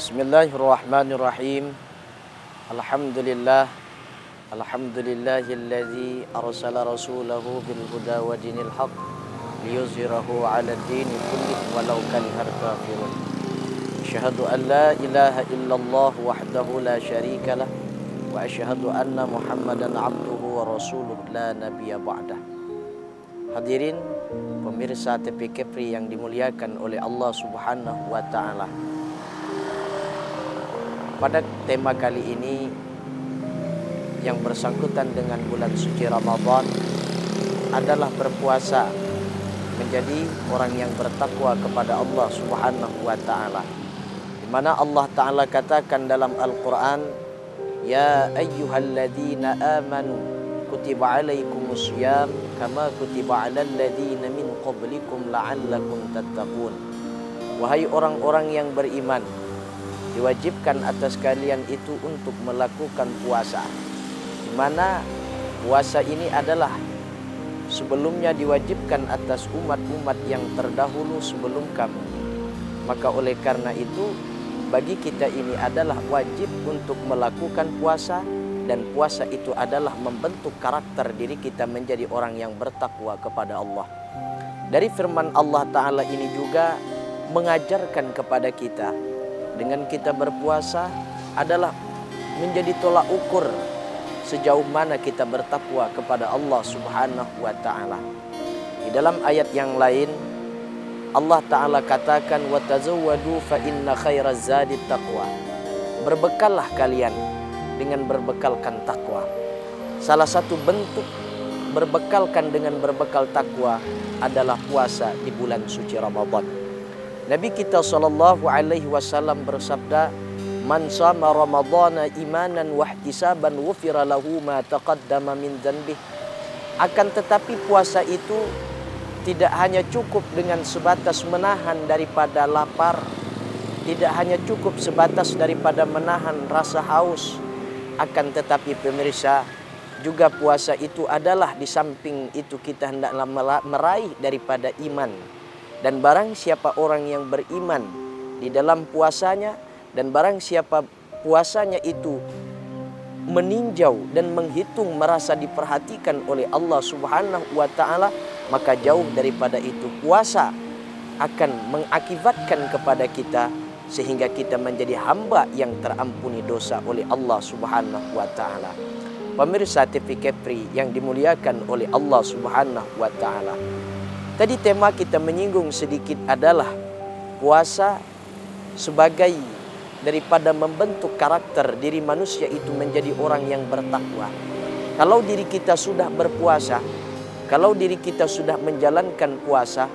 Bismillahirrahmanirrahim. Alhamdulillah. Alhamdulillahilladzi arsala rasulahu bil huda wa dinil haq liyuzhirahu 'ala ad-dini kullih walau karihal kafirun. Asyhadu an la ilaha illallah wahdahu la syarikalah wa asyhadu anna Muhammadan 'abduhu wa rasuluhu la nabiyya ba'dah. Hadirin pemirsa TP Kepri yang dimuliakan oleh Allah Subhanahu wa taala. Pada tema kali ini yang bersangkutan dengan bulan suci Ramadan adalah berpuasa menjadi orang yang bertakwa kepada Allah Subhanahu wa taala. Di mana Allah taala katakan dalam Al-Qur'an, "Ya ayyuhalladzina amanu kutiba alaikumusiyam kama kutiba alal ladzina min qablikum la'allakum tattaqun." Wahai orang-orang yang beriman, diwajibkan atas kalian itu untuk melakukan puasa. Di mana puasa ini adalah sebelumnya diwajibkan atas umat-umat yang terdahulu sebelum kami. Maka oleh karena itu bagi kita ini adalah wajib untuk melakukan puasa, dan puasa itu adalah membentuk karakter diri kita menjadi orang yang bertakwa kepada Allah. Dari firman Allah Ta'ala ini juga mengajarkan kepada kita, dengan kita berpuasa adalah menjadi tolak ukur sejauh mana kita bertakwa kepada Allah Subhanahu wa taala. Di dalam ayat yang lain Allah Ta'ala katakan, "Wa tazawwadu fa inna khairaz zadi taqwa." Berbekallah kalian dengan berbekalkan takwa. Salah satu bentuk berbekalkan dengan berbekal takwa adalah puasa di bulan suci Ramadan. Nabi kita sallallahu alaihi wasallam bersabda, "Man shama ramadhana imanan wa ihtisaban ghufira lahu ma taqaddama min dhanbih." Akan tetapi puasa itu tidak hanya cukup dengan sebatas menahan daripada lapar, tidak hanya cukup sebatas daripada menahan rasa haus. Akan tetapi pemirsa, juga puasa itu adalah di samping itu kita hendaklah meraih daripada iman. Dan barang siapa orang yang beriman di dalam puasanya, dan barang siapa puasanya itu meninjau dan menghitung merasa diperhatikan oleh Allah Subhanahu wa taala, maka jauh daripada itu puasa akan mengakibatkan kepada kita sehingga kita menjadi hamba yang terampuni dosa oleh Allah Subhanahu wa taala. Pemirsa TV Kepri yang dimuliakan oleh Allah Subhanahu wa taala. Tadi tema kita menyinggung sedikit adalah puasa sebagai daripada membentuk karakter diri manusia itu menjadi orang yang bertakwa. Kalau diri kita sudah berpuasa, kalau diri kita sudah menjalankan puasa,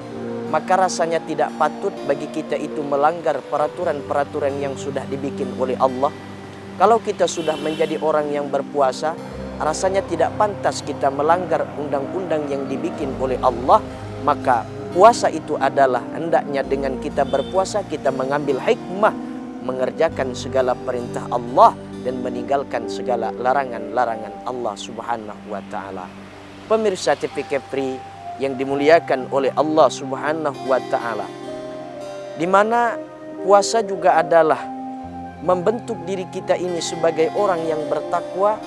maka rasanya tidak patut bagi kita itu melanggar peraturan-peraturan yang sudah dibikin oleh Allah. Kalau kita sudah menjadi orang yang berpuasa, rasanya tidak pantas kita melanggar undang-undang yang dibikin oleh Allah. Maka puasa itu adalah hendaknya dengan kita berpuasa kita mengambil hikmah, mengerjakan segala perintah Allah dan meninggalkan segala larangan-larangan Allah Subhanahu wa taala. Pemirsa TV Kepri yang dimuliakan oleh Allah Subhanahu wa taala. Di mana puasa juga adalah membentuk diri kita ini sebagai orang yang bertakwa.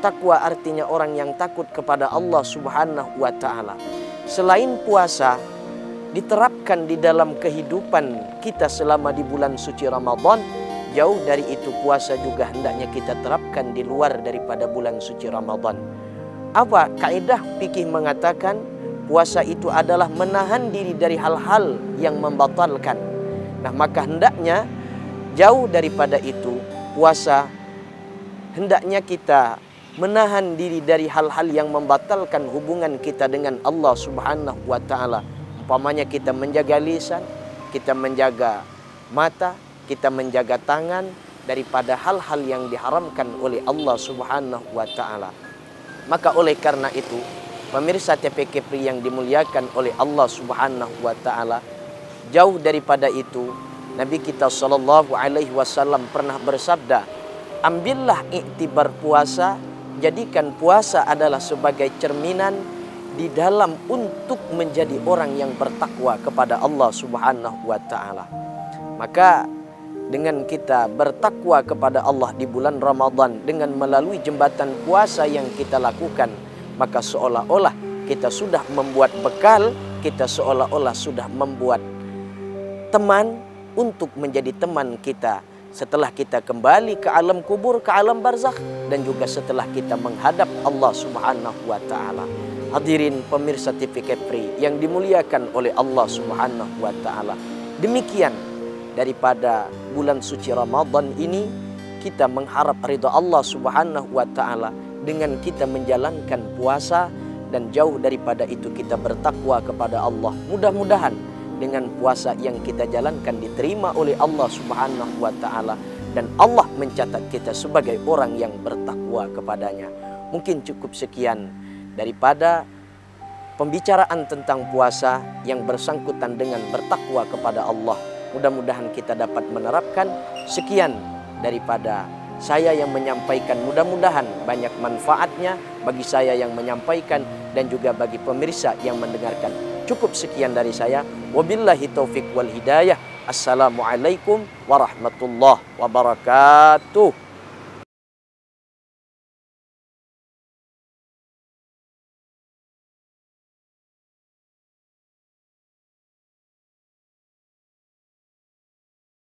Takwa artinya orang yang takut kepada Allah Subhanahu wa taala. Selain puasa diterapkan di dalam kehidupan kita selama di bulan suci Ramadan, jauh dari itu puasa juga hendaknya kita terapkan di luar daripada bulan suci Ramadan. Apa kaidah fikih mengatakan puasa itu adalah menahan diri dari hal-hal yang membatalkan. Nah, maka hendaknya jauh daripada itu puasa hendaknya kita menahan diri dari hal-hal yang membatalkan hubungan kita dengan Allah Subhanahu wa taala. Umpamanya kita menjaga lisan, kita menjaga mata, kita menjaga tangan daripada hal-hal yang diharamkan oleh Allah Subhanahu wa taala. Maka oleh karena itu, pemirsa TP Kepri yang dimuliakan oleh Allah Subhanahu wa taala, jauh daripada itu Nabi kita sallallahu alaihi wasallam pernah bersabda, "Ambillah iktibar puasa, jadikan puasa adalah sebagai cerminan di dalam untuk menjadi orang yang bertakwa kepada Allah Subhanahu wa taala." Maka dengan kita bertakwa kepada Allah di bulan Ramadan dengan melalui jembatan puasa yang kita lakukan, maka seolah-olah kita sudah membuat bekal, kita seolah-olah sudah membuat teman untuk menjadi teman kita setelah kita kembali ke alam kubur, ke alam barzakh, dan juga setelah kita menghadap Allah Subhanahu wa taala. Hadirin pemirsa TV Kepri yang dimuliakan oleh Allah Subhanahu wa taala. Demikian daripada bulan suci Ramadan ini, kita mengharap ridha Allah Subhanahu wa taala dengan kita menjalankan puasa, dan jauh daripada itu kita bertakwa kepada Allah. Mudah-mudahan dengan puasa yang kita jalankan diterima oleh Allah Subhanahu wa taala, dan Allah mencatat kita sebagai orang yang bertakwa kepadanya. Mungkin cukup sekian daripada pembicaraan tentang puasa yang bersangkutan dengan bertakwa kepada Allah. Mudah-mudahan kita dapat menerapkan. Sekian daripada saya yang menyampaikan, mudah-mudahan banyak manfaatnya bagi saya yang menyampaikan dan juga bagi pemirsa yang mendengarkan. Cukup sekian dari saya. Wabillahi taufik wal hidayah. Assalamualaikum warahmatullahi wabarakatuh.